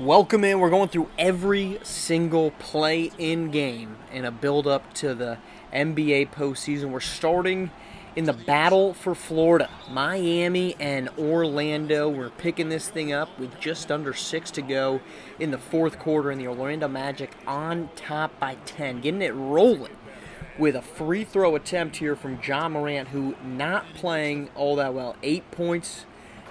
Welcome in. We're going through every single play in game in a build up to the NBA postseason. We're starting in the battle for Florida. Miami and Orlando. We're picking this thing up with just under 6 to go in the fourth quarter, and the Orlando Magic on top by 10, getting it rolling with a free throw attempt here from Ja Morant, who not playing all that well. 8 points,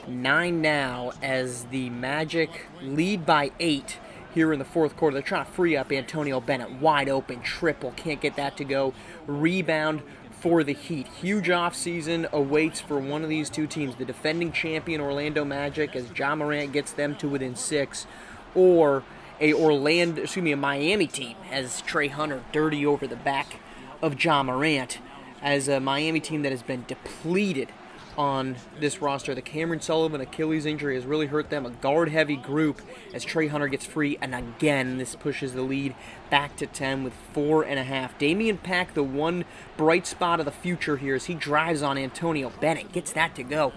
9 now as the Magic lead by 8 here in the fourth quarter. They're trying to free up Antonio Bennett. Wide open triple. Can't get that to go. Rebound for the Heat. Huge offseason awaits for one of these two teams. The defending champion Orlando Magic, as Ja Morant gets them to within 6, or a Miami team as Trey Hunter dirty over the back of Ja Morant, as a Miami team that has been depleted on this roster. The Cameron Sullivan Achilles injury has really hurt them. A guard-heavy group as Trey Hunter gets free, and again, this pushes the lead back to 10 with 4.5. Damian Pack, the one bright spot of the future here, as he drives on Antonio Bennett, gets that to go.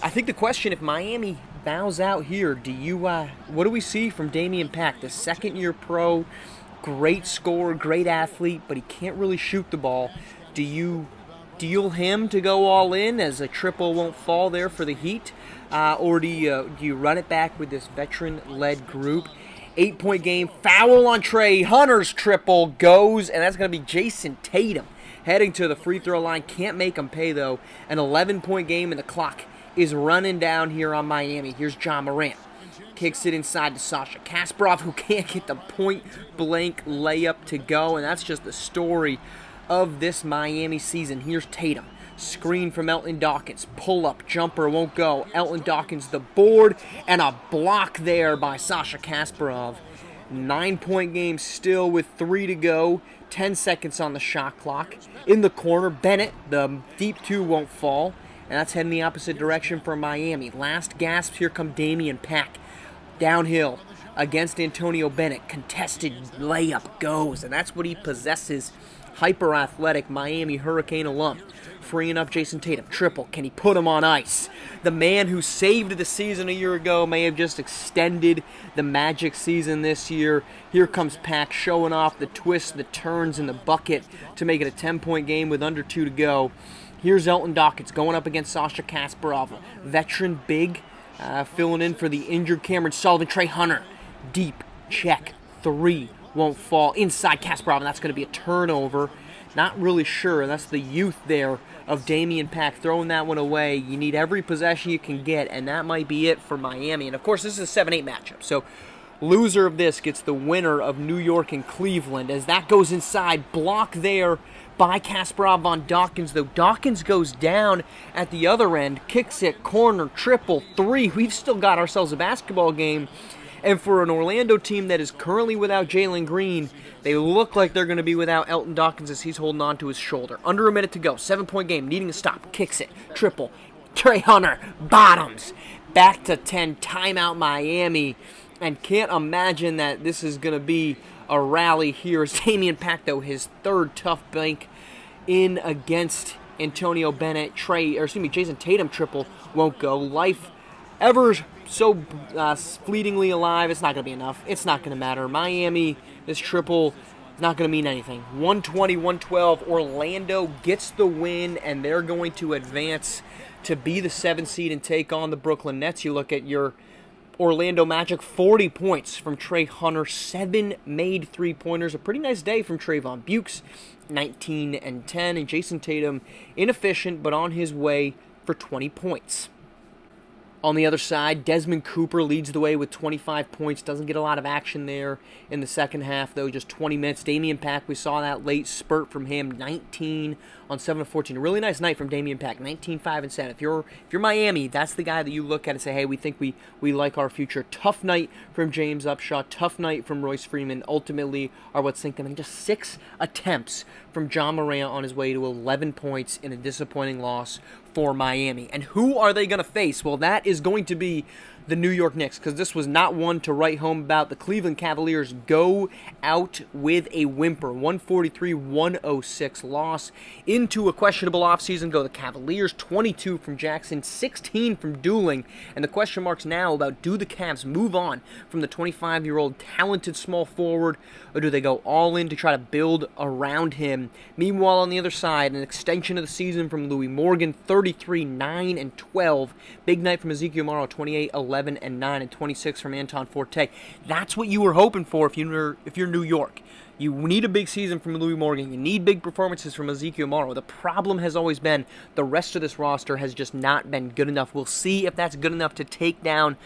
I think the question, if Miami bows out here, what do we see from Damian Pack, the second-year pro, great scorer, great athlete, but he can't really shoot the ball? Do you deal him to go all in, as a triple won't fall there for the Heat? Or do you run it back with this veteran-led group? 8-point game, foul on Trey Hunter's triple goes, and that's going to be Jason Tatum heading to the free throw line. Can't make him pay, though. An 11-point game, and the clock is running down here on Miami. Here's Ja Morant. Kicks it inside to Sasha Kasparov, who can't get the point-blank layup to go, and that's just the story of this Miami season. Here's Tatum. Screen from Elton Dawkins. Pull-up jumper won't go. Elton Dawkins the board, and a block there by Sasha Kasparov. 9-point game still with 3 to go. 10 seconds on the shot clock. In the corner, Bennett, the deep 2 won't fall, and that's heading the opposite direction for Miami. Last gasp, here come Damian Pack. Downhill against Antonio Bennett. Contested layup goes, and that's what he possesses. Hyper-athletic Miami Hurricane alum. Freeing up Jason Tatum. Triple. Can he put him on ice? The man who saved the season a year ago may have just extended the Magic season this year. Here comes Pack showing off the twists, the turns, and the bucket to make it a 10-point game with under 2 to go. Here's Elton Dawkins going up against Sasha Kasparov. Veteran big, filling in for the injured Cameron Sullivan. Trey Hunter. Deep. Check. 3. Won't fall. Inside Kasparov, and that's going to be a turnover. Not really sure. That's the youth there of Damian Pack throwing that one away. You need every possession you can get, and that might be it for Miami. And, of course, this is a 7-8 matchup. So, loser of this gets the winner of New York and Cleveland. As that goes inside, block there by Kasparov on Dawkins, though Dawkins goes down at the other end. Kicks it, corner, triple, 3. We've still got ourselves a basketball game. And for an Orlando team that is currently without Jalen Green, they look like they're going to be without Elton Dawkins as he's holding on to his shoulder. Under a minute to go. 7-point game. Needing to stop. Kicks it. Triple. Trey Hunter. Bottoms. Back to 10. Timeout Miami. And can't imagine that this is going to be a rally here. As Damian Pack, though, his third tough bank in against Antonio Bennett. Jason Tatum triple won't go. Life ever so fleetingly alive. It's not going to be enough. It's not going to matter. Miami, this triple is not going to mean anything. 120-112. Orlando gets the win, and they're going to advance to be the 7th seed and take on the Brooklyn Nets. You look at your Orlando Magic, 40 points from Trey Hunter, 7 made three-pointers. A pretty nice day from Trayvon Bukes, 19 and 10. And Jason Tatum, inefficient, but on his way for 20 points. On the other side, Desmond Cooper leads the way with 25 points. Doesn't get a lot of action there in the second half, though. Just 20 minutes. Damian Pack, we saw that late spurt from him. 19 on 7 of 14. A really nice night from Damian Pack. 19, 5, and 7. If you're Miami, that's the guy that you look at and say, hey, we think we like our future. Tough night from James Upshaw. Tough night from Royce Freeman. Ultimately, are what's thinking. I mean, just 6 attempts from Ja Morant on his way to 11 points in a disappointing loss for Miami. And who are they going to face? Well, that is going to be the New York Knicks, because this was not one to write home about. The Cleveland Cavaliers go out with a whimper, 143-106 loss. Into a questionable offseason go the Cavaliers, 22 from Jackson, 16 from Dooling, and the question marks now about, do the Cavs move on from the 25-year-old talented small forward, or do they go all in to try to build around him? Meanwhile, on the other side, an extension of the season from Louis Morgan, 33, 9, and 12. Big night from Ezekiel Morrow, 28, 11, and 9, and 26 from Anton Forte. That's what you were hoping for if you're New York. You need a big season from Louis Morgan. You need big performances from Ezekiel Morrow. The problem has always been the rest of this roster has just not been good enough. We'll see if that's good enough to take down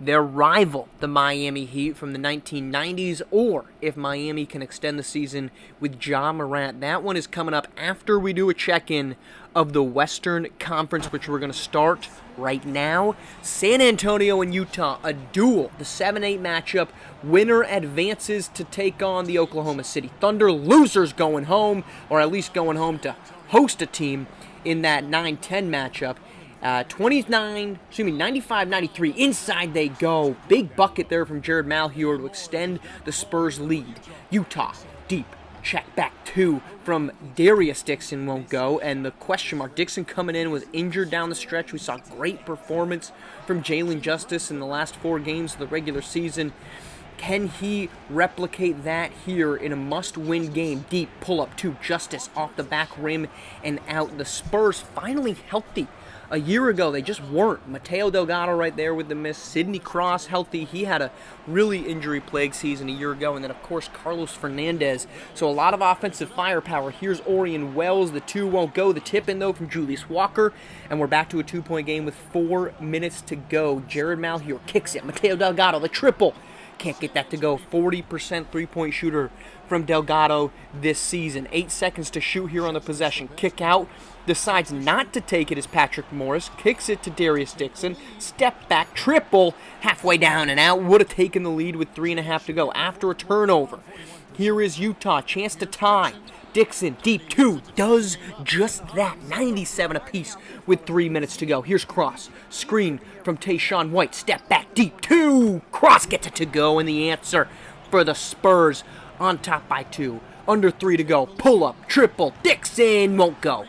their rival, the Miami Heat from the 1990s, or if Miami can extend the season with Ja Morant. That one is coming up after we do a check-in of the Western Conference, which we're going to start right now. San Antonio and Utah, a duel, the 7-8 matchup. Winner advances to take on the Oklahoma City Thunder. Losers going home, or at least going home to host a team in that 9-10 matchup. 95-93, inside they go. Big bucket there from Jared Malhieur to extend the Spurs lead. Utah, deep, check back two from Darius Dixon won't go, and the question mark, Dixon coming in was injured down the stretch. We saw great performance from Jalen Justice in the last 4 games of the regular season. Can he replicate that here in a must-win game? Deep pull-up to Justice off the back rim and out. The Spurs finally healthy. A year ago, they just weren't. Mateo Delgado right there with the miss. Sidney Cross healthy. He had a really injury-plagued season a year ago. And then, of course, Carlos Fernandez. So a lot of offensive firepower. Here's Orion Wells. The 2 won't go. The tip in, though, from Julius Walker. And we're back to a 2-point game with 4 minutes to go. Jared Malhieur kicks it. Mateo Delgado, the triple. Can't get that to go. 40% three-point shooter from Delgado this season. 8 seconds to shoot here on the possession. Kick out. Decides not to take it as Patrick Morris. Kicks it to Darius Dixon. Step back. Triple. Halfway down and out. Would have taken the lead with 3.5 to go after a turnover. Here is Utah. Chance to tie. Dixon, deep 2, does just that. 97 apiece with 3 minutes to go. Here's Cross. Screen from Tayshaun White. Step back, deep 2. Cross gets it to go, and the answer for the Spurs on top by 2. Under 3 to go. Pull up, triple. Dixon won't go.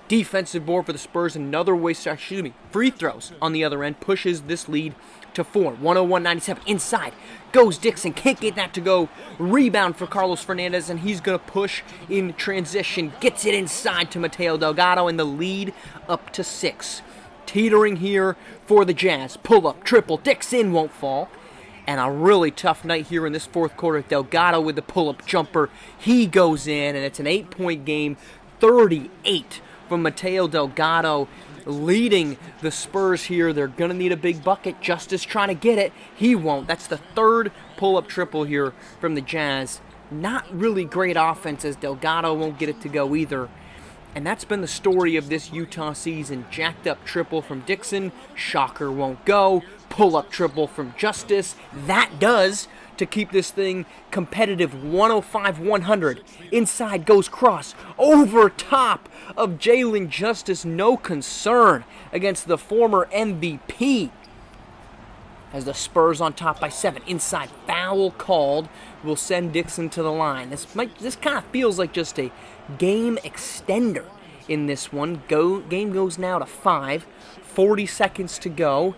Defensive board for the Spurs. Another free throws on the other end. Pushes this lead to 4. 101-97 inside. Goes Dixon. Can't get that to go. Rebound for Carlos Fernandez, and he's going to push in transition. Gets it inside to Mateo Delgado, and the lead up to 6. Teetering here for the Jazz. Pull up, triple. Dixon won't fall. And a really tough night here in this fourth quarter. Delgado with the pull-up jumper. He goes in, and it's an 8-point game. 38 from Mateo Delgado, leading the Spurs here. They're going to need a big bucket. Justice trying to get it. He won't. That's the 3rd pull-up triple here from the Jazz. Not really great offense, as Delgado won't get it to go either. And that's been the story of this Utah season. Jacked up triple from Dixon. Shocker won't go. Pull-up triple from Justice. That does to keep this thing competitive. 105-100. Inside goes Cross. Over top of Jalen Justice. No concern against the former MVP. As the Spurs on top by 7. Inside, foul called. Will send Dixon to the line. This kind of feels like just a game extender in this one. Game goes now to 5. 40 seconds to go.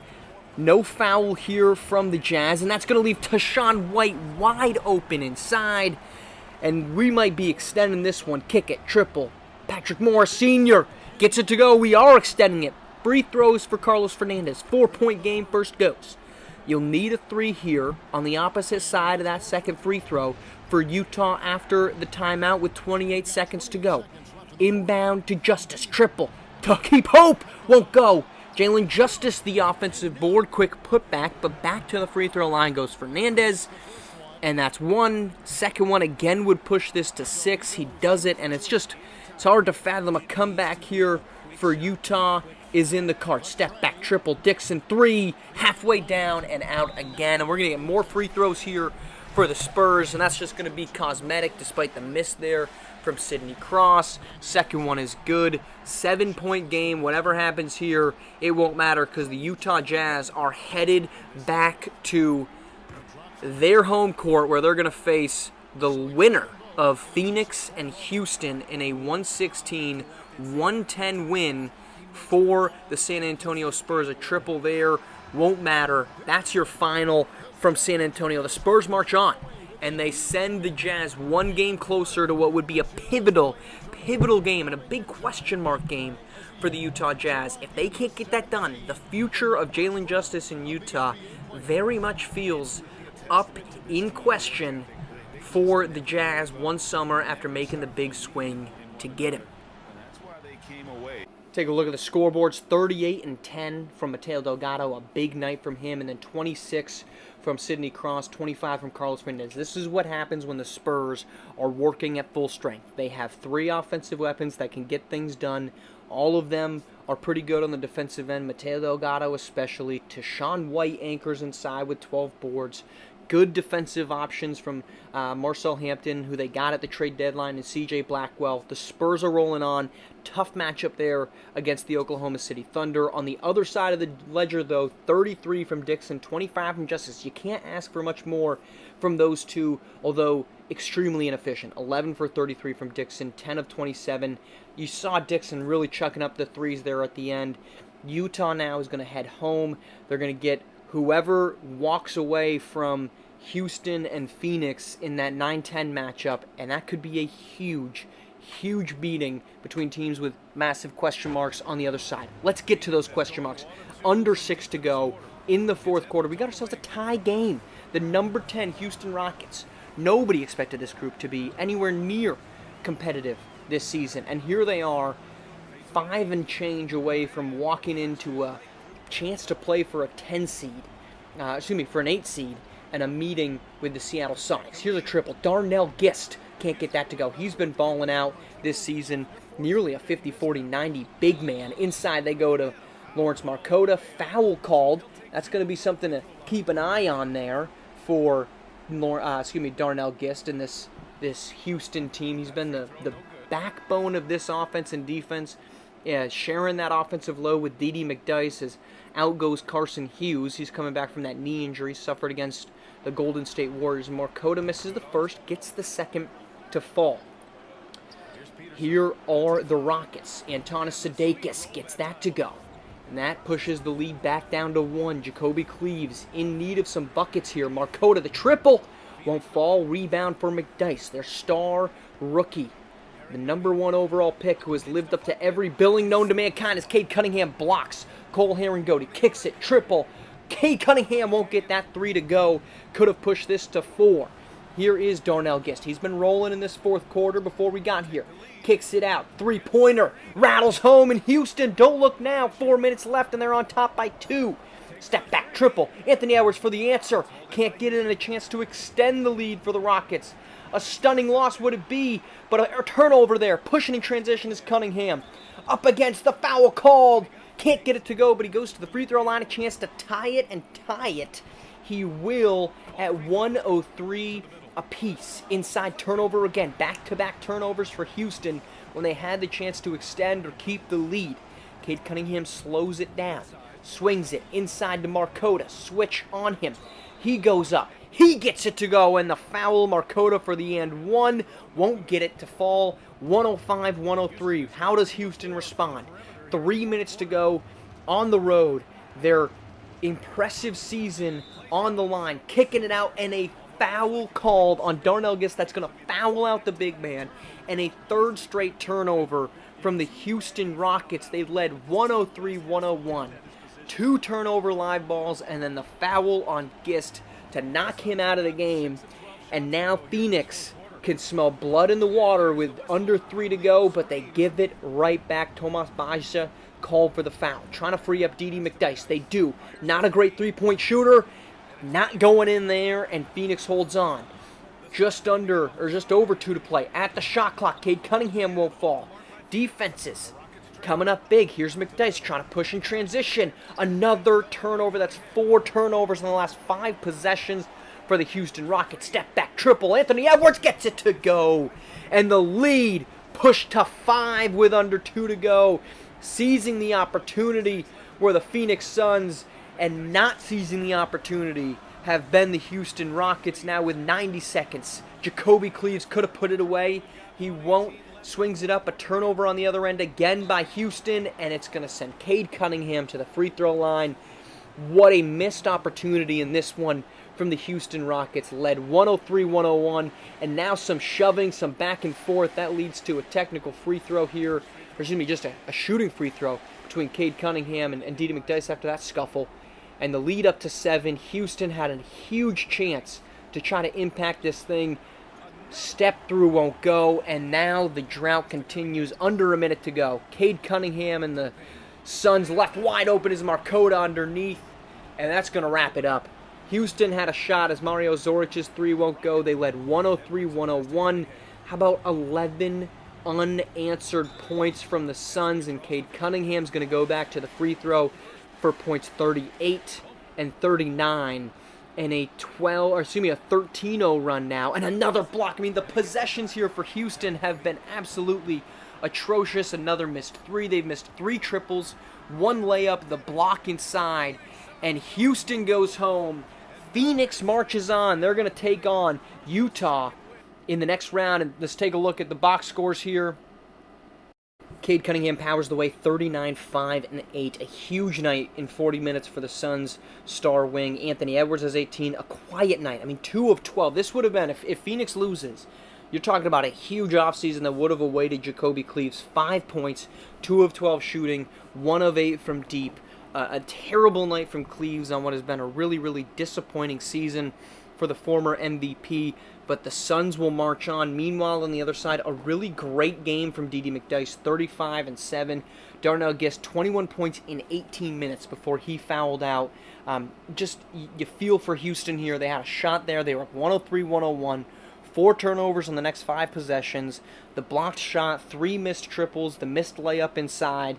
No foul here from the Jazz, and that's going to leave Tayshaun White wide open inside. And we might be extending this one. Kick it, triple. Patrick Morris Sr. gets it to go. We are extending it. Free throws for Carlos Fernandez. 4-point game, first goes. You'll need a 3 here on the opposite side of that second free throw for Utah after the timeout with 28 seconds to go. Inbound to Justice. Triple. To keep hope. Won't go. Jalen Justice, the offensive board. Quick putback, but back to the free throw line goes Fernandez. And that's 1. Second one again would push this to 6. He does it, and it's hard to fathom a comeback here for Utah is in the card. Step back, triple. Dixon, 3. Halfway down and out again. And we're going to get more free throws here for the Spurs, and that's just going to be cosmetic despite the miss there from Sidney Cross. Second one is good. 7-point game. Whatever happens here, it won't matter because the Utah Jazz are headed back to their home court where they're going to face the winner of Phoenix and Houston in a 116-110 win for the San Antonio Spurs. A triple there won't matter. That's your final from San Antonio. The Spurs march on, and they send the Jazz one game closer to what would be a pivotal game and a big question mark game for the Utah Jazz. If they can't get that done, the future of Jalen Justice in Utah very much feels up in question for the Jazz one summer after making the big swing to get him. Take a look at the scoreboards. 38-10 from Mateo Delgado, a big night from him, and then 26 from Sidney Cross, 25 from Carlos Mendez. This is what happens when the Spurs are working at full strength. They have 3 offensive weapons that can get things done. All of them are pretty good on the defensive end, Mateo Delgado especially. Tashawn White anchors inside with 12 boards. Good defensive options from Marcel Hampton, who they got at the trade deadline, and C.J. Blackwell. The Spurs are rolling on. Tough matchup there against the Oklahoma City Thunder. On the other side of the ledger, though, 33 from Dixon, 25 from Justice. You can't ask for much more from those two, although extremely inefficient. 11 for 33 from Dixon, 10 of 27. You saw Dixon really chucking up the threes there at the end. Utah now is going to head home. They're going to get whoever walks away from Houston and Phoenix in that 9-10 matchup, and that could be a huge beating between teams with massive question marks on the other side. Let's get to those question marks. Under 6 to go in the fourth quarter. We got ourselves a tie game. The number 10 Houston Rockets. Nobody expected this group to be anywhere near competitive this season, and here they are, 5 and change away from walking into a chance to play for a 10 seed, for an 8 seed, and a meeting with the Seattle Sonics. Here's a triple. Darnell Gist can't get that to go. He's been balling out this season, nearly a 50-40-90 big man. Inside they go to Lawrence Marcotta. Foul called. That's going to be something to keep an eye on there for Darnell Gist and this Houston team. He's been the backbone of this offense and defense. Yeah, sharing that offensive load with D.D. McDyess as out goes Carson Hughes. He's coming back from that knee injury suffered against the Golden State Warriors. Marcotta misses the first, gets the second to fall. Here are the Rockets. Antanas Sadakis gets that to go. And that pushes the lead back down to 1. Jacoby Cleaves in need of some buckets here. Marcotta, the triple, won't fall. Rebound for McDyess, their star rookie. The number 1 overall pick who has lived up to every billing known to mankind as Cade Cunningham blocks. Cole Herringgotti kicks it, triple. Cade Cunningham won't get that 3 to go. Could have pushed this to 4. Here is Darnell Gist. He's been rolling in this fourth quarter before we got here. Kicks it out. 3-pointer. Rattles home in Houston. Don't look now. 4 minutes left and they're on top by 2. Step back triple. Anthony Edwards for the answer. Can't get it and a chance to extend the lead for the Rockets. A stunning loss would it be, but a turnover there. Pushing in transition is Cunningham. Up against the foul called. Can't get it to go, but he goes to the free throw line. A chance to tie it and tie it. He will at 1:03 apiece. Inside turnover again. Back-to-back turnovers for Houston when they had the chance to extend or keep the lead. Cade Cunningham slows it down. Swings it inside to Marcotta. Switch on him. He goes up. He gets it to go, and the foul, Marcotta for the and 1. Won't get it to fall. 105-103. How does Houston respond? 3 minutes to go on the road. Their impressive season on the line. Kicking it out, and a foul called on Darnell Gist. That's going to foul out the big man. And a third straight turnover from the Houston Rockets. They've led 103-101. 2 turnover live balls, and then the foul on Gist to knock him out of the game. And now Phoenix can smell blood in the water with under 3 to go, but they give it right back. Tomas Baja called for the foul, trying to free up D.D. McDyess. They do. Not a great three-point shooter, not going in there, and Phoenix holds on. Just over 2 to play. At the shot clock, Cade Cunningham won't fall. Defenses coming up big. Here's McDyess trying to push in transition. Another turnover. That's 4 turnovers in the last 5 possessions for the Houston Rockets. Step back triple. Anthony Edwards gets it to go. And the lead pushed to 5 with under 2 to go. Seizing the opportunity where the Phoenix Suns, and not seizing the opportunity, have been the Houston Rockets. Now with 90 seconds, Jacoby Cleaves could have put it away. He won't. Swings it up, a turnover on the other end again by Houston, and it's going to send Cade Cunningham to the free throw line. What a missed opportunity in this one from the Houston Rockets. Led 103-101, and now some shoving, some back and forth. That leads to a technical free throw here, or excuse me, just a shooting free throw between Cade Cunningham and Didi McDyess after that scuffle. And the lead up to 7. Houston had a huge chance to try to impact this thing. Step through won't go, and now the drought continues. Under a minute to go. Cade Cunningham and the Suns left wide open is Markota underneath, and that's going to wrap it up. Houston had a shot as Mario Zoric's 3 won't go. They led 103-101. How about 11 unanswered points from the Suns, and Cade Cunningham's going to go back to the free throw for points 38 and 39. And a 13-0 run now, and another block. I mean, the possessions here for Houston have been absolutely atrocious. Another missed 3. They've missed 3 triples, 1 layup, the block inside, and Houston goes home. Phoenix marches on. They're going to take on Utah in the next round, and let's take a look at the box scores here. Cade Cunningham powers the way, 39, 5, and 8. A huge night in 40 minutes for the Suns' star wing. Anthony Edwards has 18. A quiet night. I mean, 2 of 12. This would have been, if Phoenix loses, you're talking about a huge offseason that would have awaited Jacoby Cleaves. 5 points, 2 of 12 shooting, 1 of 8 from deep. A terrible night from Cleaves on what has been a really, really disappointing season for the former MVP, but the Suns will march on. Meanwhile, on the other side, a really great game from Didi McDyess, 35 and 7. Darnell Guest, 21 points in 18 minutes before he fouled out. You feel for Houston here. They had a shot there. They were up 103-101. 4 turnovers on the next 5 possessions. The blocked shot, 3 missed triples, the missed layup inside,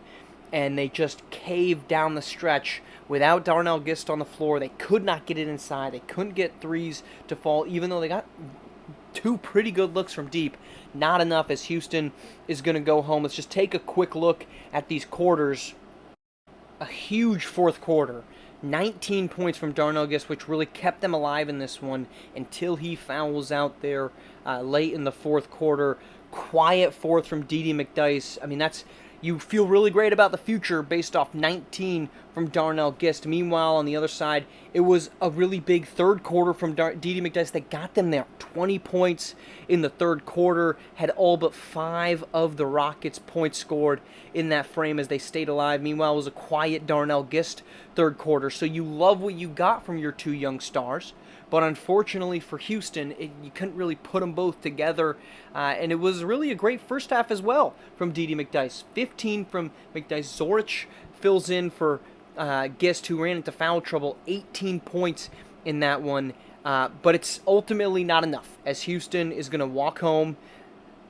and they just caved down the stretch. Without Darnell Gist on the floor, they could not get it inside. They couldn't get threes to fall, even though they got 2 pretty good looks from deep. Not enough, as Houston is going to go home. Let's just take a quick look at these quarters. A huge fourth quarter. 19 points from Darnell Gist, which really kept them alive in this one until he fouls out there late in the fourth quarter. Quiet fourth from Didi McDyess. I mean, you feel really great about the future based off 19 from Darnell Gist. Meanwhile, on the other side, it was a really big third quarter from Didi McDyess that got them there. 20 points in the third quarter, had all but 5 of the Rockets' points scored in that frame as they stayed alive. Meanwhile, it was a quiet Darnell Gist third quarter. So you love what you got from your 2 young stars. But unfortunately for Houston, you couldn't really put them both together. And it was really a great first half as well from Didi McDyess. 15 from McDyess. Zoric fills in for Gist, who ran into foul trouble. 18 points in that one. But it's ultimately not enough, as Houston is going to walk home.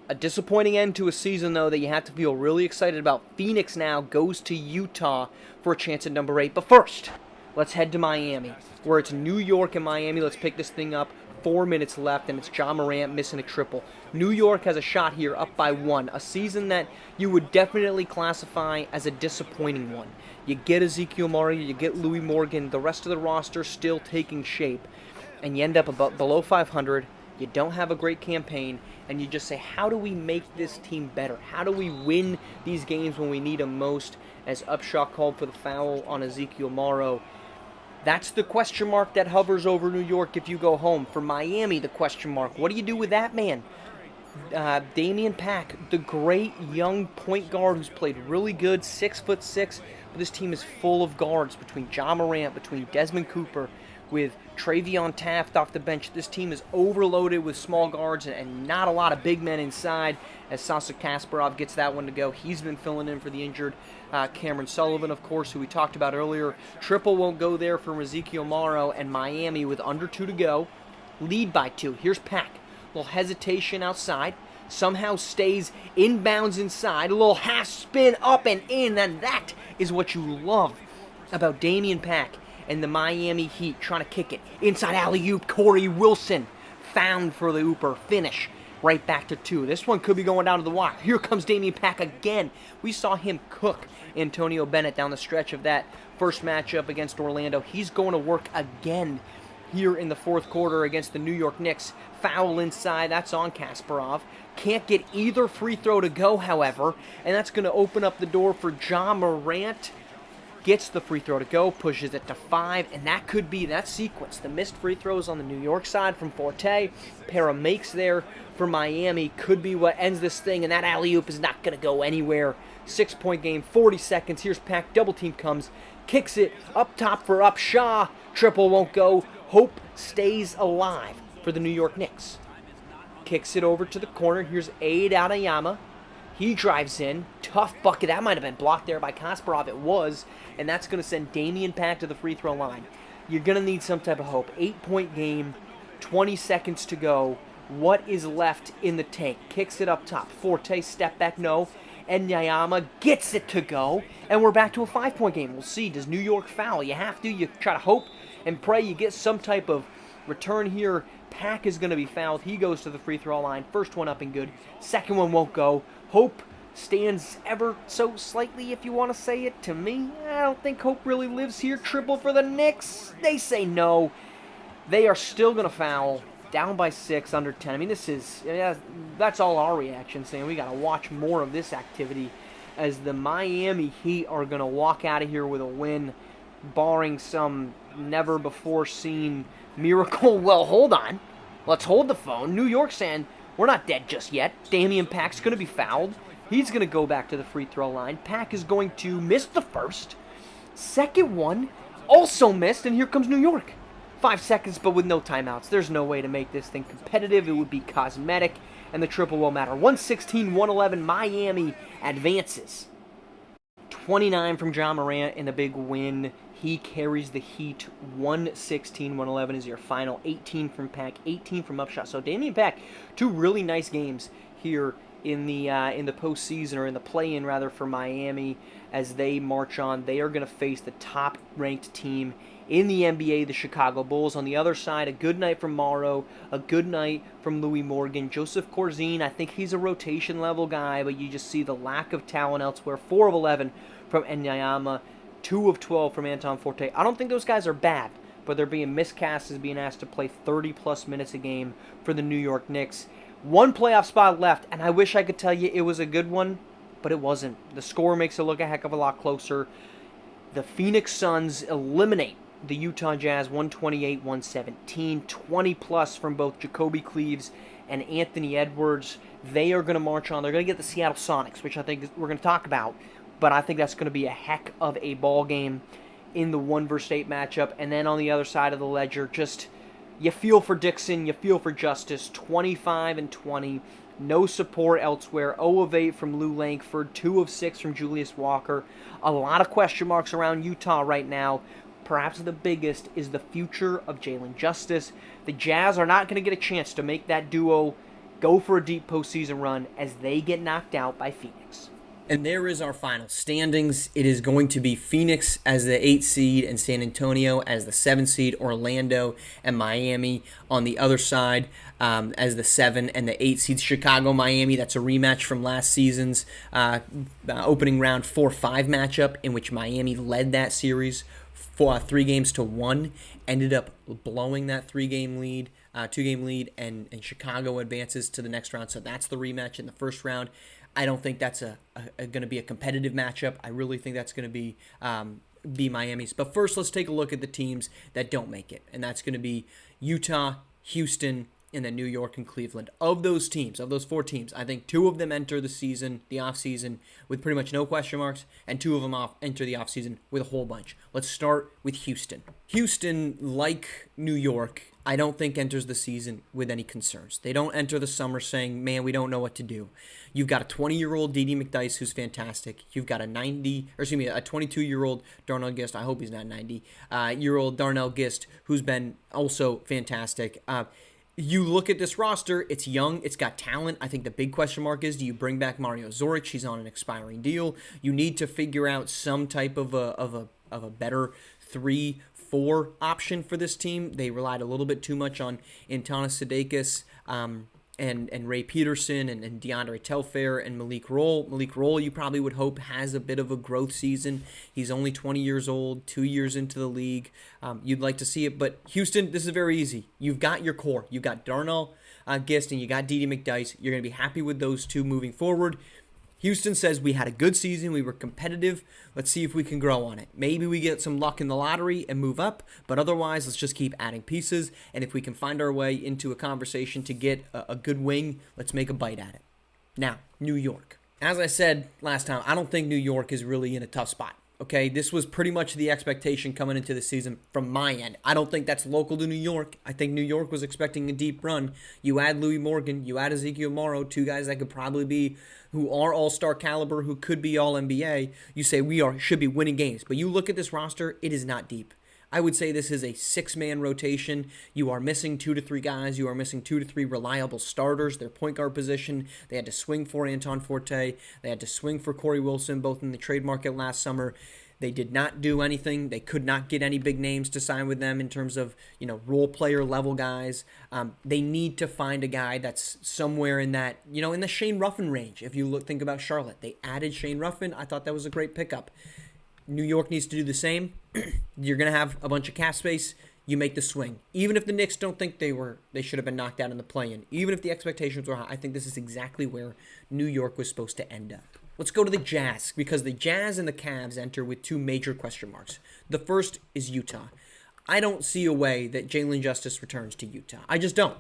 A disappointing end to a season, though, that you have to feel really excited about. Phoenix now goes to Utah for a chance at number 8. But first, let's head to Miami, where it's New York and Miami. Let's pick this thing up. 4 minutes left, and it's Ja Morant missing a triple. New York has a shot here, up by 1. A season that you would definitely classify as a disappointing one. You get Ezekiel Murray, you get Louis Morgan, the rest of the roster still taking shape, and you end up about below 500. You don't have a great campaign, and you just say, how do we make this team better? How do we win these games when we need them most? As Upshaw called for the foul on Ezekiel Morrow. That's the question mark that hovers over New York if you go home. For Miami, the question mark, what do you do with that man? Damian Pack, the great young point guard who's played really good, 6'6", but this team is full of guards between Ja Morant, between Desmond Cooper, with Travion Taft off the bench. This team is overloaded with small guards and not a lot of big men inside, as Sasa Kasparov gets that one to go. He's been filling in for the injured Cameron Sullivan, of course, who we talked about earlier. Triple won't go there from Ezekiel Morrow, and Miami, with under 2 to go, lead by 2. Here's Pack. A little hesitation outside. Somehow stays inbounds inside. A little half spin up and in, and that is what you love about Damian Pack and the Miami Heat trying to kick it. Inside alley-oop, Corey Wilson found for the Ooper. Finish. Right back to 2. This one could be going down to the wire. Here comes Damian Pack again. We saw him cook Antonio Bennett down the stretch of that first matchup against Orlando. He's going to work again here in the fourth quarter against the New York Knicks. Foul inside. That's on Kasparov. Can't get either free throw to go, however, and that's going to open up the door for Ja Morant. Gets the free throw to go, pushes it to 5, and that could be that sequence. The missed free throws on the New York side from Forte, pair of makes there for Miami could be what ends this thing, and that alley-oop is not going to go anywhere. 6-point game, 40 seconds. Here's Pack, double team comes, kicks it up top for Upshaw. Triple won't go. Hope stays alive for the New York Knicks. Kicks it over to the corner. Here's Aid Adeyemi. He drives in. Tough bucket. That might have been blocked there by Kasparov. It was. And that's going to send Damian Pack to the free throw line. You're going to need some type of hope. 8-point game. 20 seconds to go. What is left in the tank? Kicks it up top. Forte, step back, no. And Nyama gets it to go. And we're back to a 5-point game. We'll see. Does New York foul? You have to. You try to hope and pray you get some type of return here. Pack is going to be fouled. He goes to the free throw line. First one up and good. Second one won't go. Hope stands ever so slightly, if you want to say it. To me, I don't think Hope really lives here. Triple for the Knicks. They say no. They are still going to foul. Down by 6, under 10. I mean, that's all our reaction, saying we got to watch more of this activity as the Miami Heat are going to walk out of here with a win, barring some never-before-seen miracle. Well, hold on. Let's hold the phone. New York saying, we're not dead just yet. Damian Pack's going to be fouled. He's going to go back to the free throw line. Pack is going to miss the first. Second one also missed, and here comes New York. 5 seconds, but with no timeouts. There's no way to make this thing competitive. It would be cosmetic, and the triple won't matter. 116-111, Miami advances. 29 from Ja Morant in the big win. He carries the Heat. 116-111 is your final. 18 from Pack, 18 from Upshot. So Damian Pack, 2 really nice games here in the postseason, or in the play-in rather, for Miami as they march on. They are going to face the top-ranked team in the NBA, the Chicago Bulls. On the other side, a good night from Morrow, a good night from Louis Morgan. Joseph Corzine, I think he's a rotation-level guy, but you just see the lack of talent elsewhere. 4 of 11 from Enyama, 2 of 12 from Anton Forte. I don't think those guys are bad, but they're being miscast as being asked to play 30-plus minutes a game for the New York Knicks. 1 playoff spot left, and I wish I could tell you it was a good one, but it wasn't. The score makes it look a heck of a lot closer. The Phoenix Suns eliminate the Utah Jazz 128-117, 20-plus from both Jacoby Cleaves and Anthony Edwards. They are going to march on. They're going to get the Seattle Sonics, which I think we're going to talk about, but I think that's going to be a heck of a ball game in the 1 versus 8 matchup. And then on the other side of the ledger, just you feel for Dixon, you feel for Justice. 25-20, no support elsewhere. 0 of 8 from Lou Langford, 2 of 6 from Julius Walker. A lot of question marks around Utah right now. Perhaps the biggest is the future of Jalen Justice. The Jazz are not going to get a chance to make that duo go for a deep postseason run as they get knocked out by Phoenix. And there is our final standings. It is going to be Phoenix as the 8 seed and San Antonio as the 7 seed, Orlando and Miami on the other side as the 7 and the 8 seeds. Chicago, Miami, that's a rematch from last season's opening round 4-5 matchup in which Miami led that series for 3-1, ended up blowing that 2-game lead, and Chicago advances to the next round. So that's the rematch in the first round. I don't think that's going to be a competitive matchup. I really think that's going to be Miami's. But first, let's take a look at the teams that don't make it, and that's going to be Utah, Houston, and then New York and Cleveland. Of those teams, of those 4 teams, I think 2 of them enter the offseason, with pretty much no question marks, and 2 of them enter the offseason with a whole bunch. Let's start with Houston. Houston, like New York, I don't think enters the season with any concerns. They don't enter the summer saying, man, we don't know what to do. You've got a 20-year-old D.D. McDyess who's fantastic. You've got a 22-year-old Darnell Gist. I hope he's not 90-year-old Darnell Gist who's been also fantastic. You look at this roster, it's young, it's got talent. I think the big question mark is, do you bring back Mario Zoric? He's on an expiring deal. You need to figure out some type of a better 3, 4 option for this team. They relied a little bit too much on Antanas Sidakis, and Ray Peterson and DeAndre Telfair and Malik Roll. Malik Roll, you probably would hope, has a bit of a growth season. He's only 20 years old, 2 years into the league. You'd like to see it, but Houston, this is very easy. You've got your core. You've got Darnell Gist and you got Dede McDyess. You're going to be happy with those two moving forward. Houston says we had a good season. We were competitive. Let's see if we can grow on it. Maybe we get some luck in the lottery and move up, but otherwise, let's just keep adding pieces. And if we can find our way into a conversation to get a good wing, let's make a bite at it. Now, New York. As I said last time, I don't think New York is really in a tough spot. Okay, this was pretty much the expectation coming into the season from my end. I don't think that's local to New York. I think New York was expecting a deep run. You add Louis Morgan, you add Ezekiel Morrow, 2 guys that could probably be, who are all-star caliber, who could be all-NBA. You say should be winning games. But you look at this roster, it is not deep. I would say this is a 6-man rotation. You are missing 2 to 3 guys. You are missing 2 to 3 reliable starters. Their point guard position, they had to swing for Anton Forte. They had to swing for Corey Wilson, both in the trade market last summer. They did not do anything. They could not get any big names to sign with them in terms of, role player level guys. They need to find a guy that's somewhere in that, in the Shane Ruffin range. If you think about Charlotte, they added Shane Ruffin. I thought that was a great pickup. New York needs to do the same. You're going to have a bunch of cap space. You make the swing. Even if the Knicks don't think they should have been knocked out in the play-in, even if the expectations were high, I think this is exactly where New York was supposed to end up. Let's go to the Jazz, because the Jazz and the Cavs enter with 2 major question marks. The first is Utah. I don't see a way that Jalen Justice returns to Utah. I just don't.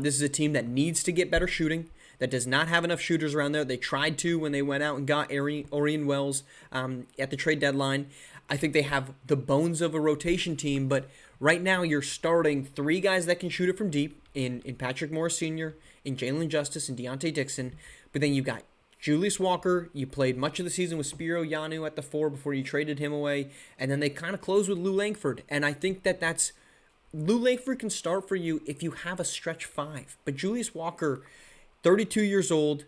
This is a team that needs to get better shooting, that does not have enough shooters around there. They tried to when they went out and got Orion Wells at the trade deadline. I think they have the bones of a rotation team, but right now you're starting 3 guys that can shoot it from deep in Patrick Morris Sr., in Jalen Justice, and Deontay Dixon, but then you've got Julius Walker. You played much of the season with Spiro Yanu at the 4 before you traded him away, and then they kind of closed with Lou Langford, and I think that's Lou Langford can start for you if you have a stretch 5, but Julius Walker, 32 years old,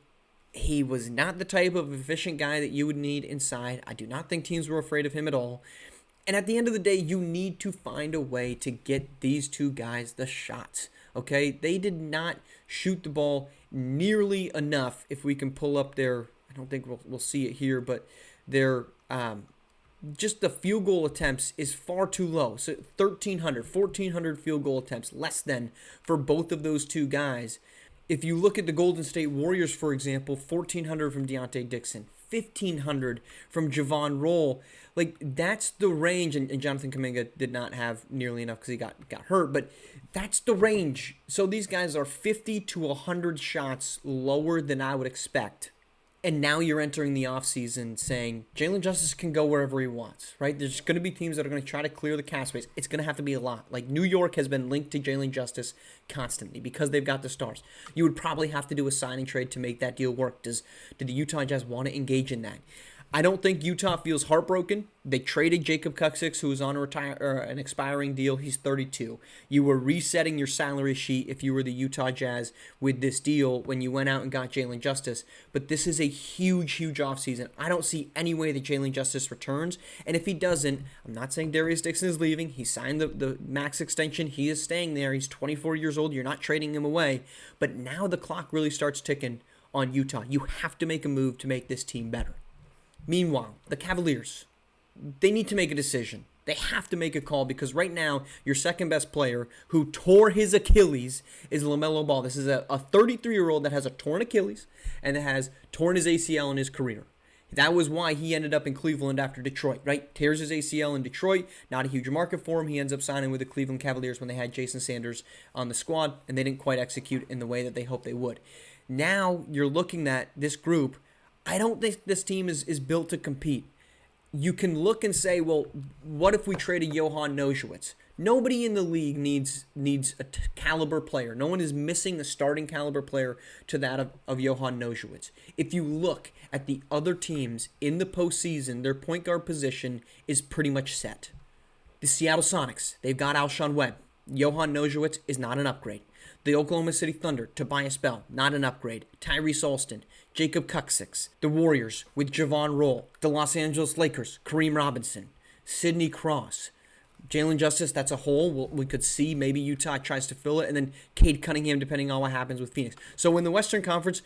he was not the type of efficient guy that you would need inside. I do not think teams were afraid of him at all. And at the end of the day, you need to find a way to get these 2 guys the shots. Okay? They did not shoot the ball nearly enough. If we can pull up their, I don't think we'll see it here, but their just the field goal attempts is far too low. So 1,400 field goal attempts, less than for both of those 2 guys. If you look at the Golden State Warriors, for example, 1,400 from Deontay Dixon, 1,500 from Javon Roll. Like, that's the range, and Jonathan Kuminga did not have nearly enough because he got hurt, but that's the range. So these guys are 50 to 100 shots lower than I would expect. And now you're entering the offseason saying Jalen Justice can go wherever he wants, right? There's going to be teams that are going to try to clear the cap space. It's going to have to be a lot. Like, New York has been linked to Jalen Justice constantly because they've got the stars. You would probably have to do a signing trade to make that deal work. Do the Utah Jazz want to engage in that? I don't think Utah feels heartbroken. They traded Jacob Kuksix, who was on an expiring deal. He's 32. You were resetting your salary sheet if you were the Utah Jazz with this deal when you went out and got Jalen Justice. But this is a huge, huge offseason. I don't see any way that Jalen Justice returns. And if he doesn't, I'm not saying Darius Dixon is leaving. He signed the max extension. He is staying there. He's 24 years old. You're not trading him away. But now the clock really starts ticking on Utah. You have to make a move to make this team better. Meanwhile, the Cavaliers, they need to make a decision. They have to make a call because right now, your second best player who tore his Achilles is LaMelo Ball. This is a 33-year-old that has a torn Achilles and that has torn his ACL in his career. That was why he ended up in Cleveland after Detroit, right? Tears his ACL in Detroit, not a huge market for him. He ends up signing with the Cleveland Cavaliers when they had Jason Sanders on the squad, and they didn't quite execute in the way that they hoped they would. Now you're looking at this group. I don't think this team is built to compete. You can look and say, well, what if we traded Johan Nojewicz? Nobody in the league needs a caliber player. No one is missing a starting caliber player to that of Johan Nojewicz. If you look at the other teams in the postseason, their point guard position is pretty much set. The Seattle Sonics, they've got Alshon Webb. Johan Nojewicz is not an upgrade. The Oklahoma City Thunder, Tobias Bell, not an upgrade. Tyrese Alston, Jacob Kuksix. The Warriors with Javon Roll. The Los Angeles Lakers, Kareem Robinson. Sidney Cross. Jalen Justice, that's a hole. We could see maybe Utah tries to fill it, and then Cade Cunningham, depending on what happens with Phoenix. So in the Western Conference,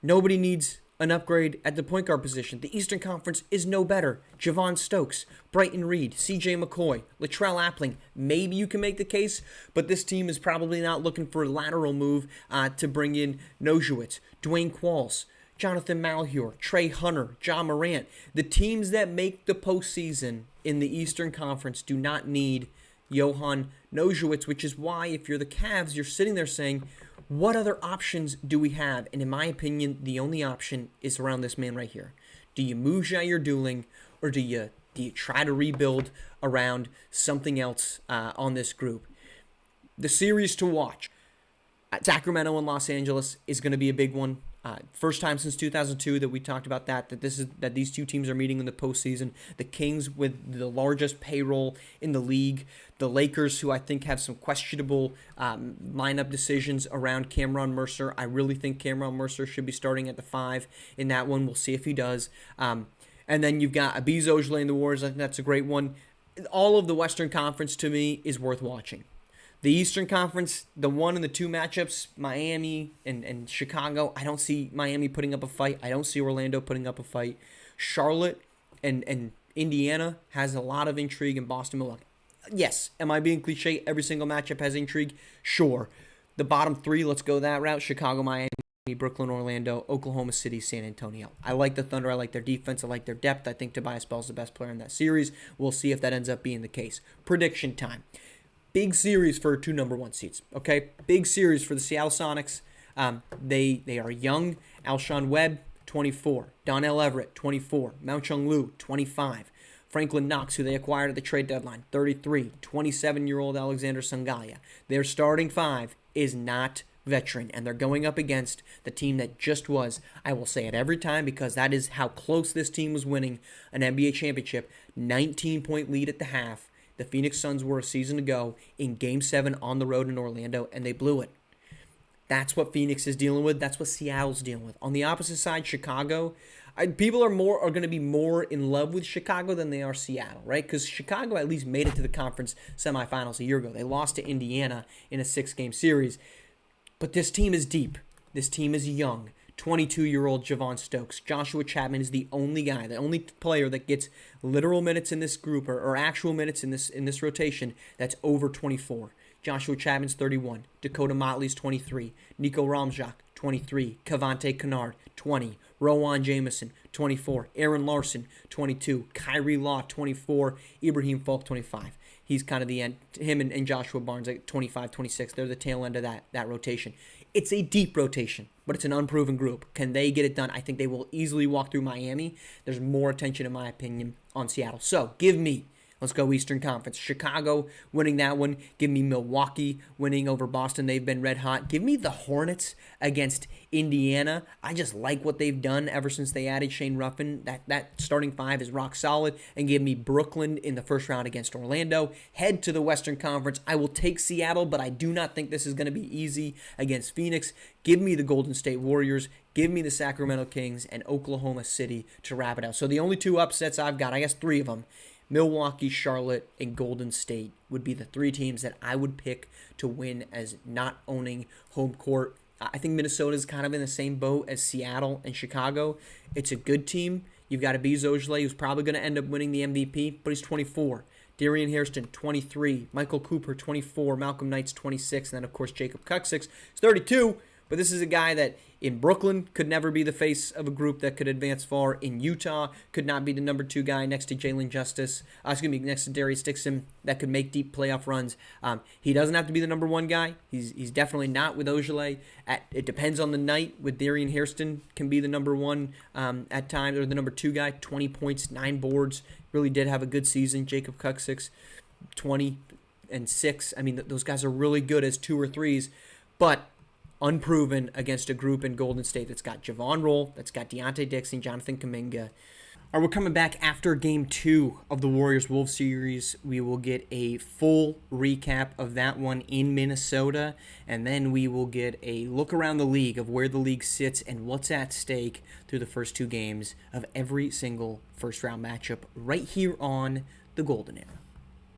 nobody needs an upgrade at the point guard position. The Eastern Conference is no better. Javon Stokes, Brighton Reed, C.J. McCoy, Latrell Appling. Maybe you can make the case, but this team is probably not looking for a lateral move to bring in Nojewicz, Dwayne Qualls, Jonathan Malheur, Trey Hunter, John Morant. The teams that make the postseason in the Eastern Conference do not need Johan Nojewicz, which is why if you're the Cavs, you're sitting there saying, what other options do we have? And in my opinion, the only option is around this man right here. Do you move Jair Dooling, or do you try to rebuild around something else on this group? The series to watch. Sacramento and Los Angeles is going to be a big one. First time since 2002 that we talked about that these two teams are meeting in the postseason. The Kings with the largest payroll in the league. The Lakers, who I think have some questionable lineup decisions around Cameron Mercer. I really think Cameron Mercer should be starting at the 5 in that one. We'll see if he does. And then you've got Abiz Ojale and the Warriors. I think that's a great one. All of the Western Conference, to me, is worth watching. The Eastern Conference, the 1 and the 2 matchups, Miami and Chicago, I don't see Miami putting up a fight. I don't see Orlando putting up a fight. Charlotte and Indiana has a lot of intrigue, in Boston, Milwaukee. Yes, am I being cliche? Every single matchup has intrigue? Sure. The bottom 3, let's go that route. Chicago, Miami, Brooklyn, Orlando, Oklahoma City, San Antonio. I like the Thunder. I like their defense. I like their depth. I think Tobias Bell's the best player in that series. We'll see if that ends up being the case. Prediction time. Big series for 2 number 1 seeds, okay? Big series for the Seattle Sonics. They are young. Alshon Webb, 24. Donnell Everett, 24. Mount Chung Lu, 25. Franklin Knox, who they acquired at the trade deadline, 33. 27-year-old Alexander Sangalia. Their starting 5 is not veteran, and they're going up against the team that just was, I will say it every time because that is how close this team was winning an NBA championship, 19-point lead at the half. The Phoenix Suns were a season ago in Game 7 on the road in Orlando, and they blew it. That's what Phoenix is dealing with. That's what Seattle's dealing with. On the opposite side, Chicago, people are going to be more in love with Chicago than they are Seattle, right? Because Chicago at least made it to the conference semifinals a year ago. They lost to Indiana in a 6-game series. But this team is deep. This team is young. 22-year-old Javon Stokes. Joshua Chapman is the only guy, the only player that gets literal minutes in this group or actual minutes in this rotation that's over 24. Joshua Chapman's 31. Dakota Motley's 23. Nico Ramjak, 23. Cavante Kennard, 20. Rowan Jameson, 24. Aaron Larson, 22. Kyrie Law, 24. Ibrahim Folk, 25. He's kind of the end. Him and Joshua Barnes at 25, 26. They're the tail end of that rotation. It's a deep rotation, but it's an unproven group. Can they get it done? I think they will easily walk through Miami. There's more attention, in my opinion, on Seattle. So give me, let's go Eastern Conference. Chicago winning that one. Give me Milwaukee winning over Boston. They've been red hot. Give me the Hornets against Indiana. I just like what they've done ever since they added Shane Ruffin. That starting 5 is rock solid. And give me Brooklyn in the first round against Orlando. Head to the Western Conference. I will take Seattle, but I do not think this is going to be easy against Phoenix. Give me the Golden State Warriors. Give me the Sacramento Kings and Oklahoma City to wrap it out. So the only 2 upsets I've got, I guess 3 of them, Milwaukee, Charlotte, and Golden State would be the 3 teams that I would pick to win as not owning home court. I think Minnesota is kind of in the same boat as Seattle and Chicago. It's a good team. You've got Abiz Ojale, who's probably going to end up winning the MVP, but he's 24. Darian Hairston, 23. Michael Cooper, 24. Malcolm Knight's 26. And then, of course, Jacob Kuksix is 32. But this is a guy that in Brooklyn could never be the face of a group that could advance far. In Utah, could not be the number 2 guy next to Jalen Justice. Next to Darius Dixon that could make deep playoff runs. He doesn't have to be the number 1 guy. He's definitely not with Ojale. It depends on the night. With Darian Hairston can be the number 1 at times, or the number 2 guy. 20 points, 9 boards. Really did have a good season. Jacob Kuksix, 20 and 6. I mean, those guys are really good as 2 or 3s, but unproven against a group in Golden State that's got Javon Roll, that's got Deontay Dixon, Jonathan Kuminga. All right, we're coming back after Game 2 of the Warriors-Wolves series. We will get a full recap of that one in Minnesota, and then we will get a look around the league of where the league sits and what's at stake through the first 2 games of every single first-round matchup right here on the Golden Era.